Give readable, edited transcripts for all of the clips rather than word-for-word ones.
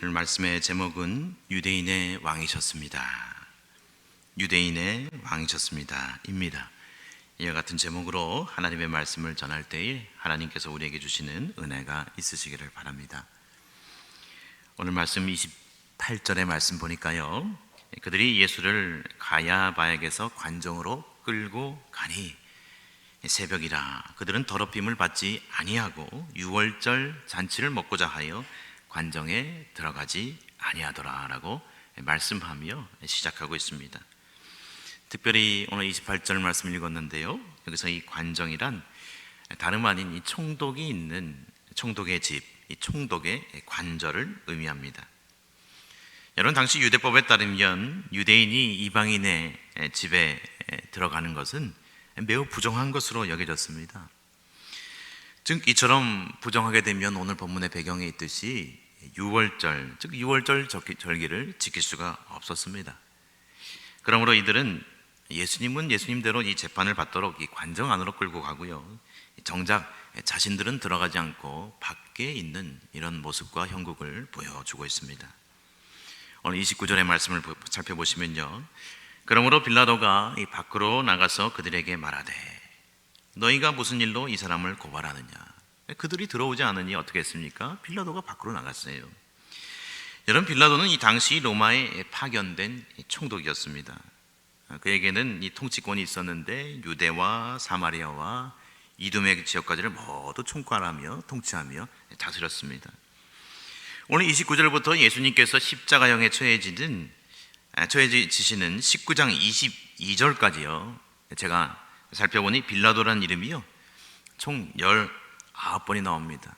오늘 말씀의 제목은 유대인의 왕이셨습니다. 유대인의 왕이셨습니다 입니다. 이와 같은 제목으로 하나님의 말씀을 전할 때에 하나님께서 우리에게 주시는 은혜가 있으시기를 바랍니다. 오늘 말씀 28절의 말씀 보니까요, 그들이 예수를 가야바에게서 관정으로 끌고 가니 새벽이라 그들은 더럽힘을 받지 아니하고 유월절 잔치를 먹고자 하여 관정에 들어가지 아니하더라 라고 말씀하며 시작하고 있습니다. 특별히 오늘 28절 말씀을 읽었는데요, 여기서 이 관정이란 다름 아닌 이 총독이 있는 총독의 집, 이 총독의 관절을 의미합니다. 여러분, 당시 유대법에 따르면 유대인이 이방인의 집에 들어가는 것은 매우 부정한 것으로 여겨졌습니다. 즉 이처럼 부정하게 되면 오늘 본문의 배경에 있듯이 유월절, 즉 유월절 절기를 지킬 수가 없었습니다. 그러므로 이들은 예수님은 예수님대로 이 재판을 받도록 이 관정 안으로 끌고 가고요, 정작 자신들은 들어가지 않고 밖에 있는 이런 모습과 형국을 보여주고 있습니다. 오늘 29절의 말씀을 살펴보시면요, 그러므로 빌라도가 이 밖으로 나가서 그들에게 말하되 너희가 무슨 일로 이 사람을 고발하느냐. 그들이 들어오지 않으니 어떻게 했습니까? 빌라도가 밖으로 나갔어요. 여러분, 빌라도는 이 당시 로마에 파견된 총독이었습니다. 그에게는 이 통치권이 있었는데 유대와 사마리아와 이두메 지역까지를 모두 총괄하며 통치하며 다스렸습니다. 오늘 29절부터 예수님께서 십자가형에 처해지시는 19장 22절까지요, 제가 살펴보니 빌라도라는 이름이요 총 19번이 나옵니다.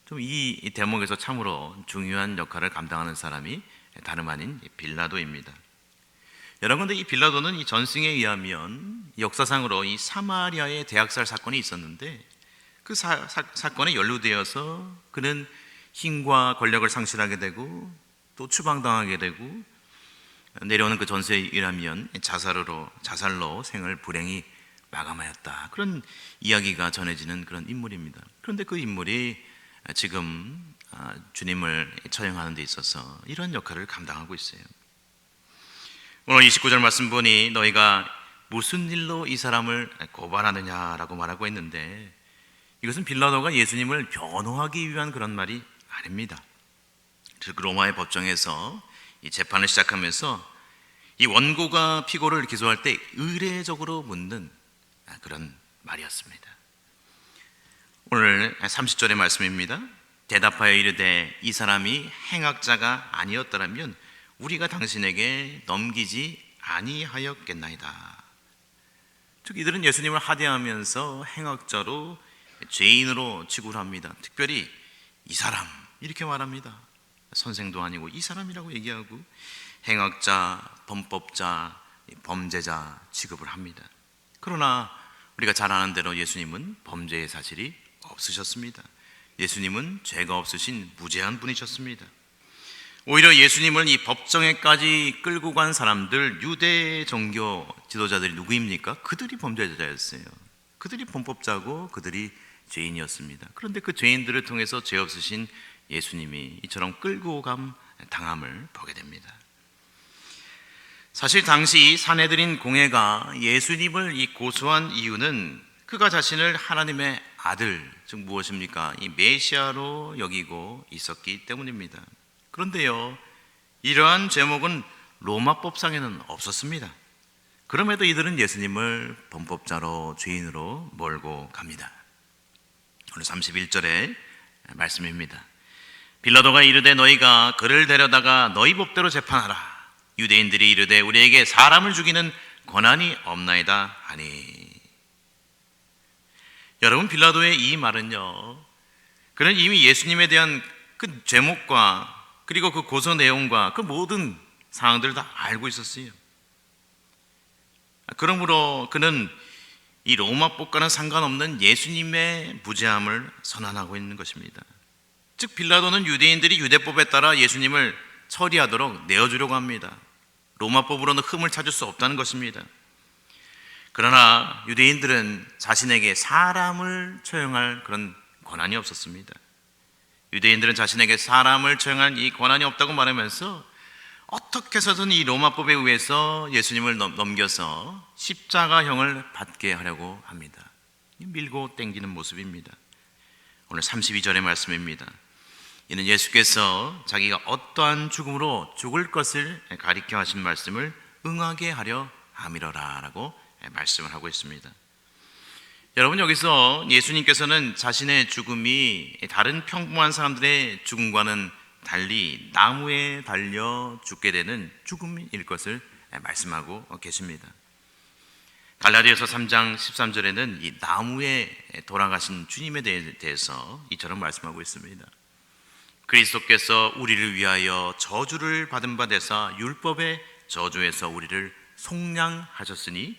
좀 이 대목에서 참으로 중요한 역할을 감당하는 사람이 다름 아닌 빌라도입니다. 여러분, 근데 이 빌라도는 이 전승에 의하면 역사상으로 이 사마리아의 대학살 사건이 있었는데 그 사건에 연루되어서 그는 힘과 권력을 상실하게 되고 또 추방당하게 되고 내려오는 그 전세에 의하면 자살로 생을 불행히 마감하였다, 그런 이야기가 전해지는 그런 인물입니다. 그런데 그 인물이 지금 주님을 처형하는 데 있어서 이런 역할을 감당하고 있어요. 오늘 29절 말씀 보니 너희가 무슨 일로 이 사람을 고발하느냐라고 말하고 있는데, 이것은 빌라도가 예수님을 변호하기 위한 그런 말이 아닙니다. 즉 로마의 법정에서 이 재판을 시작하면서 이 원고가 피고를 기소할 때 의례적으로 묻는 그런 말이었습니다. 오늘 30절의 말씀입니다. 대답하여 이르되 이 사람이 행악자가 아니었더라면 우리가 당신에게 넘기지 아니하였겠나이다. 즉 이들은 예수님을 하대하면서 행악자로, 죄인으로 취급을 합니다. 특별히 이 사람 이렇게 말합니다. 선생도 아니고 이 사람이라고 얘기하고 행악자, 범법자, 범죄자 취급을 합니다. 그러나 우리가 잘 아는 대로 예수님은 범죄의 사실이 없으셨습니다. 예수님은 죄가 없으신 무죄한 분이셨습니다. 오히려 예수님을 이 법정에까지 끌고 간 사람들, 유대 종교 지도자들이 누구입니까? 그들이 범죄자였어요. 그들이 범법자고 그들이 죄인이었습니다. 그런데 그 죄인들을 통해서 죄 없으신 예수님이 이처럼 끌고 감 당함을 보게 됩니다. 사실 당시 사내들인 공회가 예수님을 이 고소한 이유는 그가 자신을 하나님의 아들, 즉 무엇입니까? 이 메시아로 여기고 있었기 때문입니다. 그런데요, 이러한 제목은 로마법상에는 없었습니다. 그럼에도 이들은 예수님을 범법자로, 죄인으로 몰고 갑니다. 오늘 31절의 말씀입니다. 빌라도가 이르되 너희가 그를 데려다가 너희 법대로 재판하라. 유대인들이 이르되 우리에게 사람을 죽이는 권한이 없나이다 하니. 여러분, 빌라도의 이 말은요, 그는 이미 예수님에 대한 그 제목과 그리고 그 고소 내용과 그 모든 사항들을 다 알고 있었어요. 그러므로 그는 이 로마법과는 상관없는 예수님의 무죄함을 선언하고 있는 것입니다. 즉 빌라도는 유대인들이 유대법에 따라 예수님을 처리하도록 내어주려고 합니다. 로마법으로는 흠을 찾을 수 없다는 것입니다. 그러나 유대인들은 자신에게 사람을 처형할 그런 권한이 없었습니다. 유대인들은 자신에게 사람을 처형할 이 권한이 없다고 말하면서 어떻게 해서든 이 로마법에 의해서 예수님을 넘겨서 십자가형을 받게 하려고 합니다. 밀고 당기는 모습입니다. 오늘 32절의 말씀입니다. 이는 예수께서 자기가 어떠한 죽음으로 죽을 것을 가리켜 하신 말씀을 응하게 하려 함이러라 라고 말씀을 하고 있습니다. 여러분, 여기서 예수님께서는 자신의 죽음이 다른 평범한 사람들의 죽음과는 달리 나무에 달려 죽게 되는 죽음일 것을 말씀하고 계십니다. 갈라디아서 3장 13절에는 이 나무에 돌아가신 주님에 대해서 이처럼 말씀하고 있습니다. 그리스도께서 우리를 위하여 저주를 받은 바 되사 율법의 저주에서 우리를 속량하셨으니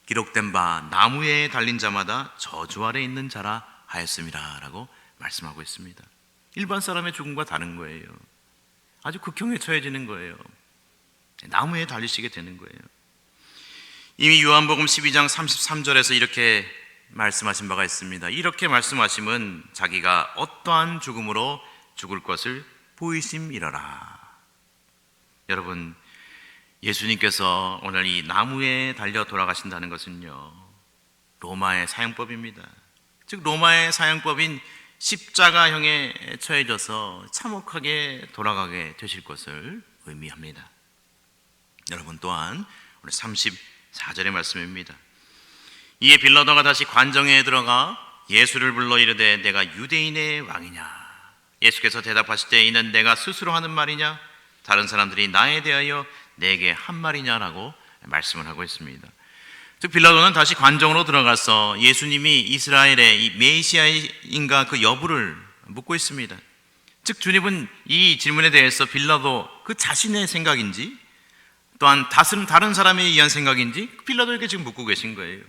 기록된 바 나무에 달린 자마다 저주 아래 있는 자라 하였습니다 라고 말씀하고 있습니다. 일반 사람의 죽음과 다른 거예요. 아주 극형에 처해지는 거예요. 나무에 달리시게 되는 거예요. 이미 요한복음 12장 33절에서 이렇게 말씀하신 바가 있습니다. 이렇게 말씀하심은 자기가 어떠한 죽음으로 죽을 것을 보이심이러라. 여러분, 예수님께서 오늘 이 나무에 달려 돌아가신다는 것은요, 로마의 사형법입니다. 즉 로마의 사형법인 십자가형에 처해져서 참혹하게 돌아가게 되실 것을 의미합니다. 여러분, 또한 오늘 34절의 말씀입니다. 이에 빌라도가 다시 관정에 들어가 예수를 불러 이르되 내가 유대인의 왕이냐? 예수께서 대답하실 때 이는 내가 스스로 하는 말이냐? 다른 사람들이 나에 대하여 내게 한 말이냐라고 말씀을 하고 있습니다. 즉 빌라도는 다시 관정으로 들어가서 예수님이 이스라엘의 이 메시아인가 그 여부를 묻고 있습니다. 즉 주님은 이 질문에 대해서 빌라도 그 자신의 생각인지 또한 다른 사람에 의한 생각인지 빌라도에게 지금 묻고 계신 거예요.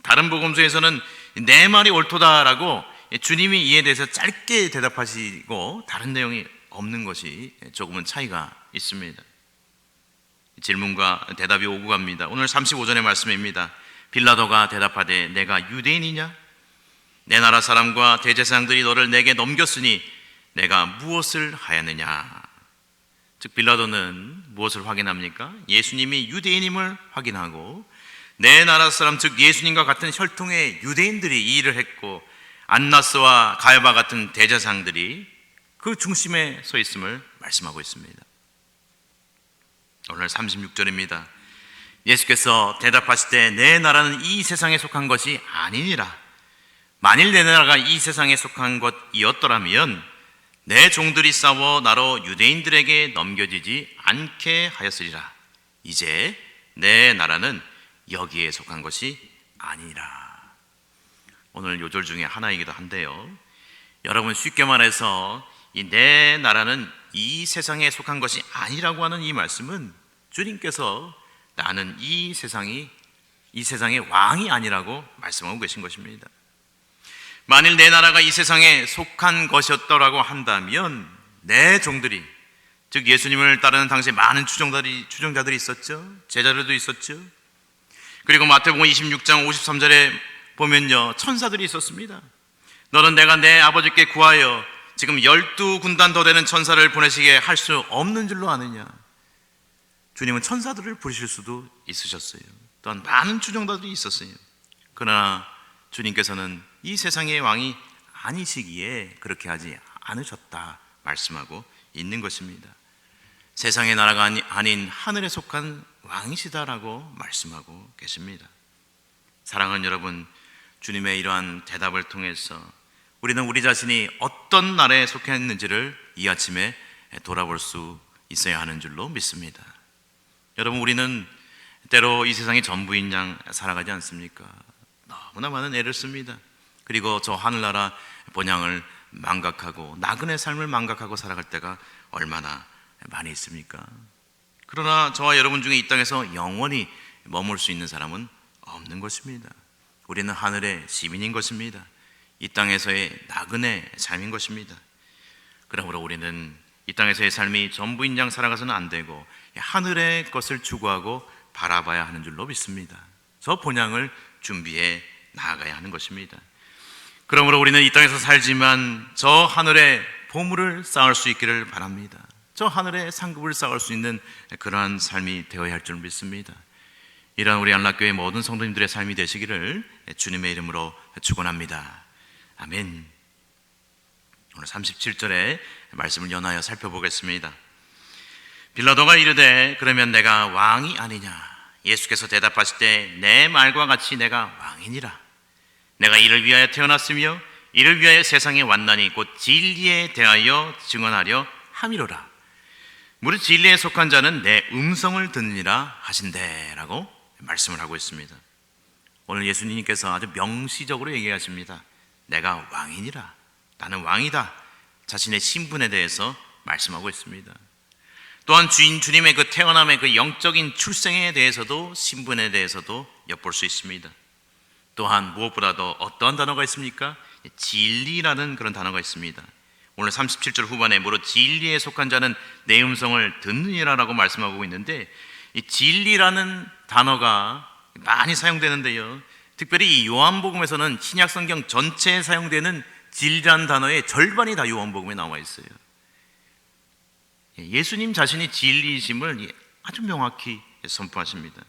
다른 복음서에서는 내 말이 옳도다라고 주님이 이에 대해서 짧게 대답하시고 다른 내용이 없는 것이 조금은 차이가 있습니다. 질문과 대답이 오고 갑니다. 오늘 35절의 말씀입니다. 빌라도가 대답하되 내가 유대인이냐? 내 나라 사람과 대제사장들이 너를 내게 넘겼으니 내가 무엇을 하였느냐? 즉 빌라도는 무엇을 확인합니까? 예수님이 유대인임을 확인하고 내 나라 사람 즉 예수님과 같은 혈통의 유대인들이 이 일을 했고 안나스와 가야바 같은 대제사장들이 그 중심에 서 있음을 말씀하고 있습니다. 오늘 36절입니다. 예수께서 대답하실 때 내 나라는 이 세상에 속한 것이 아니니라. 만일 내 나라가 이 세상에 속한 것이었더라면 내 종들이 싸워 나로 유대인들에게 넘겨지지 않게 하였으리라. 이제 내 나라는 여기에 속한 것이 아니니라. 오늘 요절 중에 하나이기도 한데요, 여러분 쉽게 말해서 이 내 나라는 이 세상에 속한 것이 아니라고 하는 이 말씀은 주님께서 나는 이 세상의 왕이 아니라고 말씀하고 계신 것입니다. 만일 내 나라가 이 세상에 속한 것이었더라고 한다면 내 종들이, 즉 예수님을 따르는 당시에 많은 추종자들이 있었죠. 제자들도 있었죠. 그리고 마태복음 26장 53절에 보면요, 천사들이 있었습니다. 너는 내가 내 아버지께 구하여 지금 12군단 더 되는 천사를 보내시게 할 수 없는 줄로 아느냐? 주님은 천사들을 부르실 수도 있으셨어요. 또한 많은 추종자들이 있었어요. 그러나 주님께서는 이 세상의 왕이 아니시기에 그렇게 하지 않으셨다 말씀하고 있는 것입니다. 세상의 나라가 아닌 하늘에 속한 왕이시다라고 말씀하고 계십니다. 사랑하는 여러분, 주님의 이러한 대답을 통해서 우리는 우리 자신이 어떤 나라에 속해 있는지를 이 아침에 돌아볼 수 있어야 하는 줄로 믿습니다. 여러분, 우리는 때로 이 세상의 전부인 양 살아가지 않습니까? 너무나 많은 애를 씁니다. 그리고 저 하늘나라 본향을 망각하고 나그네 삶을 망각하고 살아갈 때가 얼마나 많이 있습니까? 그러나 저와 여러분 중에 이 땅에서 영원히 머물 수 있는 사람은 없는 것입니다. 우리는 하늘의 시민인 것입니다. 이 땅에서의 나그네 삶인 것입니다. 그러므로 우리는 이 땅에서의 삶이 전부인 양 살아가서는 안 되고 하늘의 것을 추구하고 바라봐야 하는 줄로 믿습니다. 저 본향을 준비해 나아가야 하는 것입니다. 그러므로 우리는 이 땅에서 살지만 저 하늘에 보물을 쌓을 수 있기를 바랍니다. 저 하늘에 상급을 쌓을 수 있는 그러한 삶이 되어야 할 줄 믿습니다. 이러한 우리 안락교회 모든 성도님들의 삶이 되시기를 주님의 이름으로 축원합니다. 아멘. 오늘 37절의 말씀을 연하여 살펴보겠습니다. 빌라도가 이르되 그러면 내가 왕이 아니냐? 예수께서 대답하실 때 내 말과 같이 내가 왕이니라. 내가 이를 위하여 태어났으며 이를 위하여 세상에 왔나니 곧 진리에 대하여 증언하려 함이로라. 무릇 진리에 속한 자는 내 음성을 듣느니라 하신대 라고 말씀을 하고 있습니다. 오늘 예수님께서 아주 명시적으로 얘기하십니다. 내가 왕이니라. 나는 왕이다. 자신의 신분에 대해서 말씀하고 있습니다. 또한 주님의 그 태어남의 그 영적인 출생에 대해서도, 신분에 대해서도 엿볼 수 있습니다. 또한 무엇보다도 어떠한 단어가 있습니까? 진리라는 그런 단어가 있습니다. 오늘 37절 후반에 무릇 진리에 속한 자는 내 음성을 듣느니라 라고 말씀하고 있는데, 이 진리라는 단어가 많이 사용되는데요, 특별히 이 요한복음에서는 신약성경 전체에 사용되는 진리라는 단어의 절반이 다 요한복음에 나와 있어요. 예수님 자신이 진리이심을 아주 명확히 선포하십니다.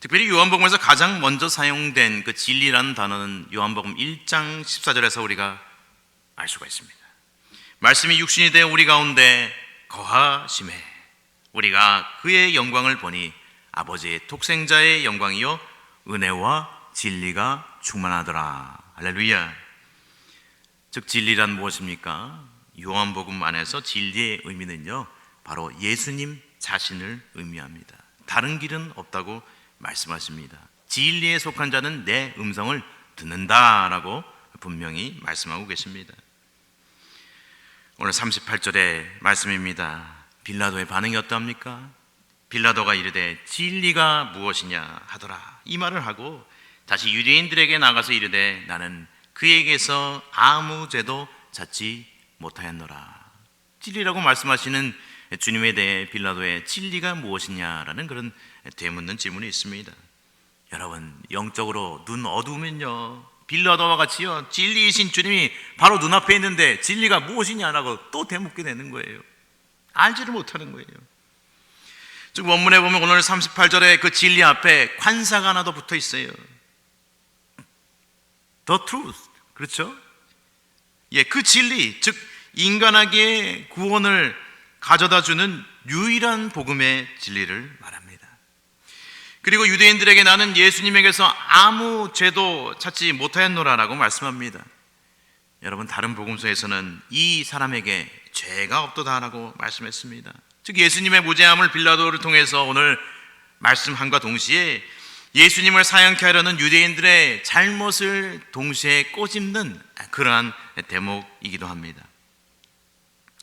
특별히 요한복음에서 가장 먼저 사용된 그 진리라는 단어는 요한복음 1장 14절에서 우리가 알 수가 있습니다. 말씀이 육신이 되어 우리 가운데 거하심에 우리가 그의 영광을 보니 아버지의 독생자의 영광이요 은혜와 진리가 충만하더라. 할렐루야. 즉 진리란 무엇입니까? 요한복음 안에서 진리의 의미는요, 바로 예수님 자신을 의미합니다. 다른 길은 없다고 말씀하십니다. 진리에 속한 자는 내 음성을 듣는다라고 분명히 말씀하고 계십니다. 오늘 38절의 말씀입니다. 빌라도의 반응이 어떠합니까? 빌라도가 이르되 진리가 무엇이냐 하더라. 이 말을 하고 다시 유대인들에게 나가서 이르되 나는 그에게서 아무 죄도 찾지 못하였노라. 진리라고 말씀하시는 주님에 대해 빌라도의 진리가 무엇이냐라는 그런 되묻는 질문이 있습니다. 여러분, 영적으로 눈 어두우면요, 빌라도와 같이요, 진리이신 주님이 바로 눈앞에 있는데 진리가 무엇이냐라고 또 되묻게 되는 거예요. 알지를 못하는 거예요. 즉 원문에 보면 오늘 38절에 그 진리 앞에 관사가 하나 더 붙어 있어요. The truth. 그렇죠? 예, 그 진리, 즉 인간에게 구원을 가져다 주는 유일한 복음의 진리를 말합니다. 그리고 유대인들에게 나는 예수님에게서 아무 죄도 찾지 못하였노라라고 말씀합니다. 여러분, 다른 복음서에서는 이 사람에게 죄가 없도다라고 말씀했습니다. 즉 예수님의 무죄함을 빌라도를 통해서 오늘 말씀함과 동시에 예수님을 사형케 하려는 유대인들의 잘못을 동시에 꼬집는 그러한 대목이기도 합니다.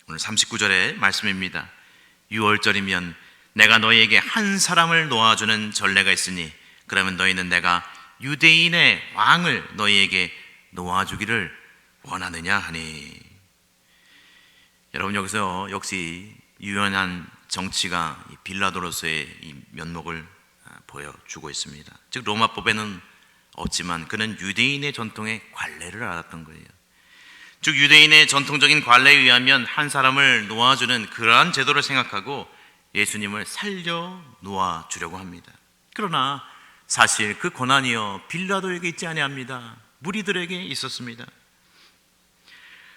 오늘 39절의 말씀입니다. 6월절이면 내가 너희에게 한 사람을 놓아주는 전례가 있으니 그러면 너희는 내가 유대인의 왕을 너희에게 놓아주기를 원하느냐 하니. 여러분, 여기서 역시 유연한 정치가 빌라도로서의 이 면목을 보여주고 있습니다. 즉 로마법에는 없지만 그는 유대인의 전통의 관례를 알았던 거예요. 즉 유대인의 전통적인 관례에 의하면 한 사람을 놓아주는 그러한 제도를 생각하고 예수님을 살려 놓아주려고 합니다. 그러나 사실 그 권한이요 빌라도에게 있지 아니합니다. 무리들에게 있었습니다.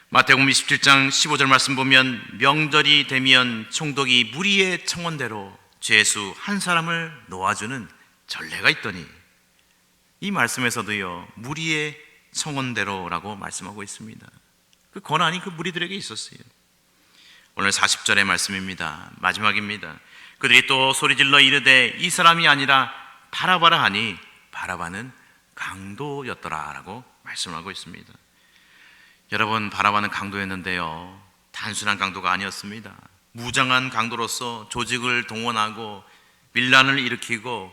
마태복음 27장 15절 말씀 보면 명절이 되면 총독이 무리의 청원대로 죄수 한 사람을 놓아주는 전례가 있더니, 이 말씀에서도요 무리의 청원대로라고 말씀하고 있습니다. 그 권한이 그 무리들에게 있었어요. 오늘 40절의 말씀입니다. 마지막입니다. 그들이 또 소리질러 이르되 이 사람이 아니라 바라바라 하니 바라바는 강도였더라 라고 말씀하고 있습니다. 여러분, 바라바는 강도였는데요 단순한 강도가 아니었습니다. 무장한 강도로서 조직을 동원하고 밀란을 일으키고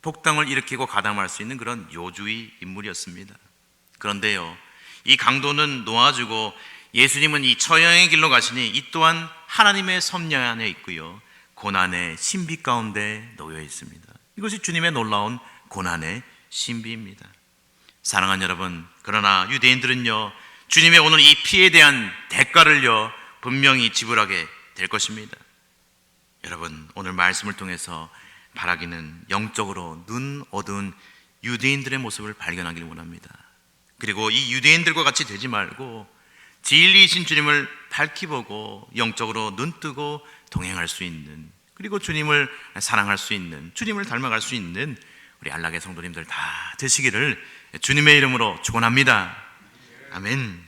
폭동을 일으키고 가담할 수 있는 그런 요주의 인물이었습니다. 그런데요 이 강도는 놓아주고 예수님은 이 처형의 길로 가시니 이 또한 하나님의 섭리 안에 있고요 고난의 신비 가운데 놓여 있습니다. 이것이 주님의 놀라운 고난의 신비입니다. 사랑하는 여러분, 그러나 유대인들은요, 주님의 오늘 이 피에 대한 대가를요 분명히 지불하게 될 것입니다. 여러분, 오늘 말씀을 통해서 바라기는 영적으로 눈 어두운 유대인들의 모습을 발견하기를 원합니다. 그리고 이 유대인들과 같이 되지 말고 진리이신 주님을 밝히 보고 영적으로 눈뜨고 동행할 수 있는, 그리고 주님을 사랑할 수 있는, 주님을 닮아갈 수 있는 우리 안락의 성도님들 다 되시기를 주님의 이름으로 축원합니다. 아멘.